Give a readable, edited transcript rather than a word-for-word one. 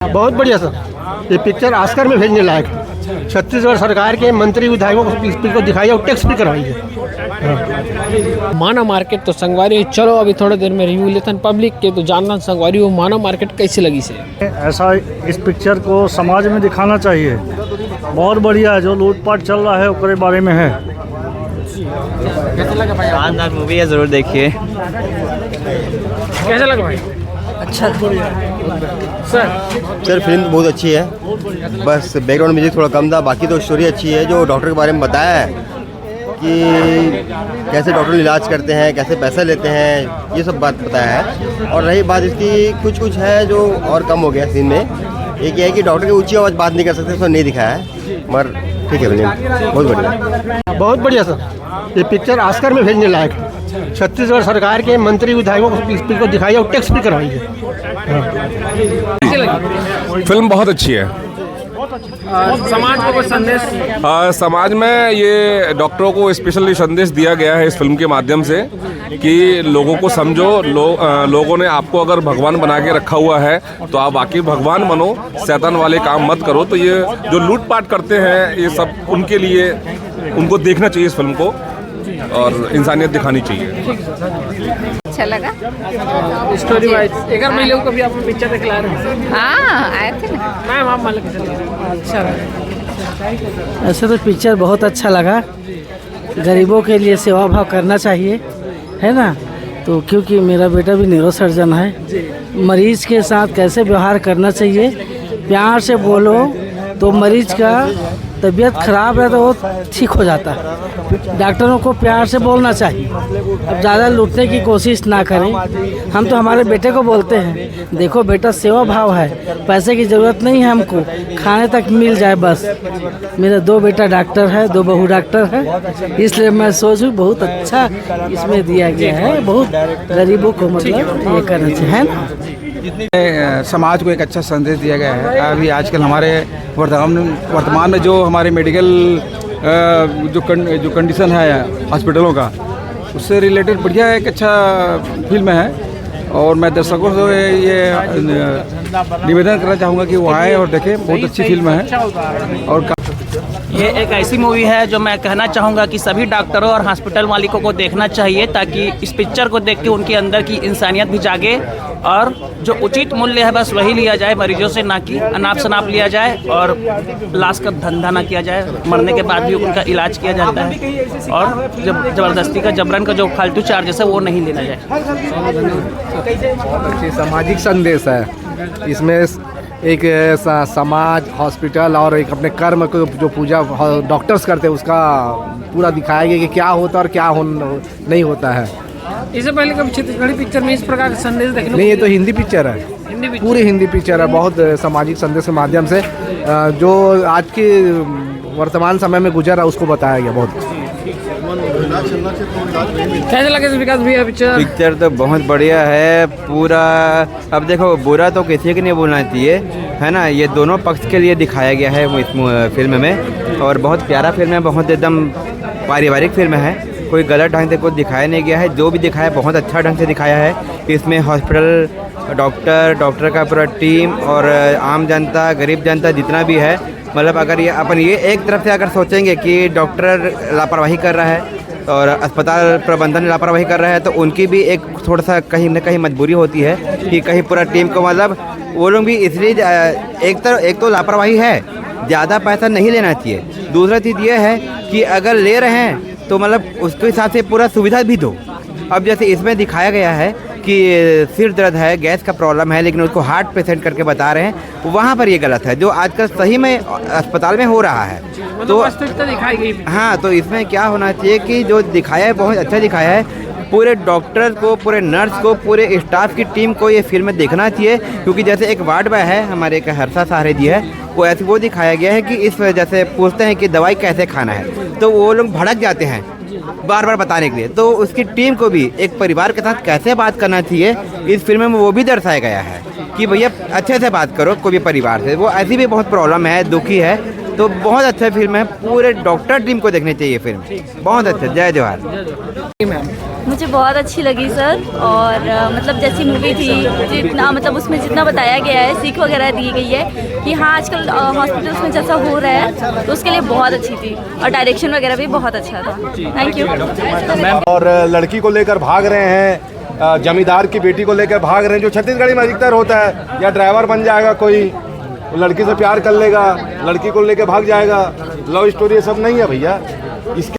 बहुत बढ़िया सर, ये पिक्चर ऑस्कर में भेजने लायक है। छत्तीसगढ़ सरकार के मंत्री विधायकों को इस पिक्चर को दिखाई और टैक्स भी करवाई है। माना मार्केट तो संगवारी, चलो अभी थोड़ी देर में रिव्यू लेते हैं पब्लिक के, तो जानना संगवारी हो माना मार्केट कैसे लगी से। ऐसा इस पिक्चर को समाज में दिखाना चाहिए। बहुत बढ़िया है, जो लूटपाट चल रहा है उसके बारे में है। कैसा लगा भाई? शानदार मूवी है, ज़रूर देखिए। कैसा लगा भाई? अच्छा सर फिल्म तो बहुत अच्छी है, बस बैकग्राउंड म्यूजिक थोड़ा कम था, बाकी तो स्टोरी अच्छी है। जो डॉक्टर के बारे में बताया है कि कैसे डॉक्टर इलाज करते हैं, कैसे पैसा लेते हैं, ये सब बात बताया है। और रही बात इसकी, कुछ है जो और कम हो गया सीन में। एक ये है कि डॉक्टर की ऊंची आवाज़ बात नहीं कर सकते, उसको नहीं दिखाया है, मगर ठीक है फिल्म बहुत बढ़िया। बहुत बढ़िया सर, ये पिक्चर ऑस्कर में भेजने लायक है। छत्तीसगढ़ सरकार के मंत्री विधायकों को इस पिक्चर को दिखाई और टैक्स भी करवाई है। फिल्म बहुत अच्छी है। समाज को कोई संदेश? समाज में ये डॉक्टरों को स्पेशली संदेश दिया गया है इस फिल्म के माध्यम से कि लोगों को समझो। लोगों ने आपको अगर भगवान बना के रखा हुआ है तो आप बाकी भगवान बनो, शैतान वाले काम मत करो। तो ये जो लूटपाट करते हैं ये सब उनके लिए, उनको देखना चाहिए इस फिल्म को और इंसानियत दिखानी चाहिए। अच्छा लगा। स्टोरी वाइज एक महीने को भी आपको पिक्चर दिखला रहे हैं। हाँ आए थे ना। मैम आप मान के चलिए। अच्छा लगा। ऐसे तो पिक्चर बहुत अच्छा लगा। गरीबों के लिए सेवा भाव करना चाहिए, है ना। तो क्योंकि मेरा बेटा भी न्यूरोसर्जन है, मरीज के साथ कैसे व्यवहार करना चाहिए, प्यार से बोलो तो मरीज का तबीयत खराब है तो वो ठीक हो जाता है। डॉक्टरों को प्यार से बोलना चाहिए, अब ज़्यादा लूटने की कोशिश ना करें। हम तो हमारे बेटे को बोलते हैं, देखो बेटा सेवा भाव है, पैसे की ज़रूरत नहीं है हमको, खाने तक मिल जाए बस। मेरे 2 बेटा डॉक्टर है, 2 बहू डॉक्टर है, इसलिए मैं सोचूं बहुत अच्छा इसमें दिया गया है। बहुत गरीबों को मतलब ये करना चाहिए, है ना। समाज को एक अच्छा संदेश दिया गया है। अभी आजकल हमारे वर्तमान में जो हमारे मेडिकल जो कंडीशन है हॉस्पिटलों का, उससे रिलेटेड बढ़िया एक अच्छा फिल्म है। और मैं दर्शकों से ये निवेदन करना चाहूँगा कि वो आए और देखें, बहुत अच्छी फिल्म है। और ये एक ऐसी मूवी है जो मैं कहना चाहूँगा कि सभी डॉक्टरों और हॉस्पिटल मालिकों को देखना चाहिए, ताकि इस पिक्चर को देख के उनके अंदर की इंसानियत भी जागे और जो उचित मूल्य है बस वही लिया जाए, मरीजों से ना कि अनाप शनाप लिया जाए और लाश का धंधा ना किया जाए। मरने के बाद भी उनका इलाज किया जाता है और जब जबरदस्ती का जबरन का जो फालतू चार्जेस है वो नहीं लेना जाए। बहुत अच्छी सामाजिक संदेश है इसमें। एक समाज, हॉस्पिटल और एक अपने कर्म को जो पूजा डॉक्टर्स करते हैं उसका पूरा दिखाया गया कि क्या होता है और क्या नहीं होता है। इससे पहले कभी छत्तीसगढ़ी पिक्चर में इस प्रकार का संदेश देखने? नहीं, ये तो हिंदी पिक्चर है, पूरी हिंदी पिक्चर है। बहुत सामाजिक संदेश के माध्यम से जो आज के वर्तमान समय में गुजर है उसको बताया गया। बहुत कैसे लगे विकास भैया पिक्चर? पिक्चर तो बहुत बढ़िया है पूरा। अब देखो, बुरा तो किसी को नहीं बोलना चाहिए, है ना। ये दोनों पक्ष के लिए दिखाया गया है इस फिल्म में और बहुत प्यारा फिल्म है, बहुत एकदम पारिवारिक फिल्म है। कोई गलत ढंग से कुछ दिखाया नहीं गया है, जो भी दिखाया बहुत अच्छा ढंग से दिखाया है। इसमें हॉस्पिटल, डॉक्टर का पूरा टीम और आम जनता, गरीब जनता जितना भी है, मतलब अगर ये अपन ये एक तरफ से अगर सोचेंगे कि डॉक्टर लापरवाही कर रहा है और अस्पताल प्रबंधन लापरवाही कर रहा है, तो उनकी भी एक थोड़ा सा कहीं ना कहीं मजबूरी होती है कि कहीं पूरा टीम को, मतलब वो लोग भी इसलिए एक तो लापरवाही है, ज़्यादा पैसा नहीं लेना चाहिए। दूसरा चीज़ ये है कि अगर ले रहे हैं तो मतलब उसके हिसाब से पूरा सुविधा भी दो। अब जैसे इसमें दिखाया गया है कि सिर दर्द है, गैस का प्रॉब्लम है, लेकिन उसको हार्ट पेशेंट करके बता रहे हैं, वहाँ पर ये गलत है, जो आजकल सही में अस्पताल में हो रहा है। तो दिखाई गई। हाँ, तो इसमें क्या होना चाहिए कि जो दिखाया है बहुत अच्छा दिखाया है। पूरे डॉक्टर को, पूरे नर्स को, पूरे स्टाफ की टीम को ये फिल्म देखना चाहिए, क्योंकि जैसे एक वार्ड बॉय है हमारे, एक हर्षा सहारे जी है, वो ऐसे वो दिखाया गया है कि इस वजह से पूछते हैं कि दवाई कैसे खाना है, तो वो लोग भड़क जाते हैं बार बार बताने के लिए। तो उसकी टीम को भी एक परिवार के साथ कैसे बात करना चाहिए, इस फिल्म में वो भी दर्शाया गया है कि भैया अच्छे से बात करो कोई भी परिवार से। वो ऐसी भी बहुत प्रॉब्लम है, दुखी है, तो बहुत अच्छा फिल्म है, पूरे डॉक्टर टीम को देखनी चाहिए फिल्म, बहुत अच्छा। जय जवाहर। मुझे बहुत अच्छी लगी सर, और मतलब जैसी मूवी थी, जितना मतलब उसमें जितना बताया गया है, सीख वगैरह दी गई है कि हाँ आजकल हॉस्पिटल्स में जैसा हो रहा है, तो उसके लिए बहुत अच्छी थी, और डायरेक्शन वगैरह भी बहुत अच्छा था। Thank you. और लड़की को लेकर भाग रहे हैं, जमींदार की बेटी को लेकर भाग रहे हैं, जो छत्तीसगढ़ी में अधिकतर होता है, या ड्राइवर बन जाएगा कोई, लड़की से प्यार कर लेगा, लड़की को लेकर भाग जाएगा, लव स्टोरी ये सब नहीं है भैया। इसके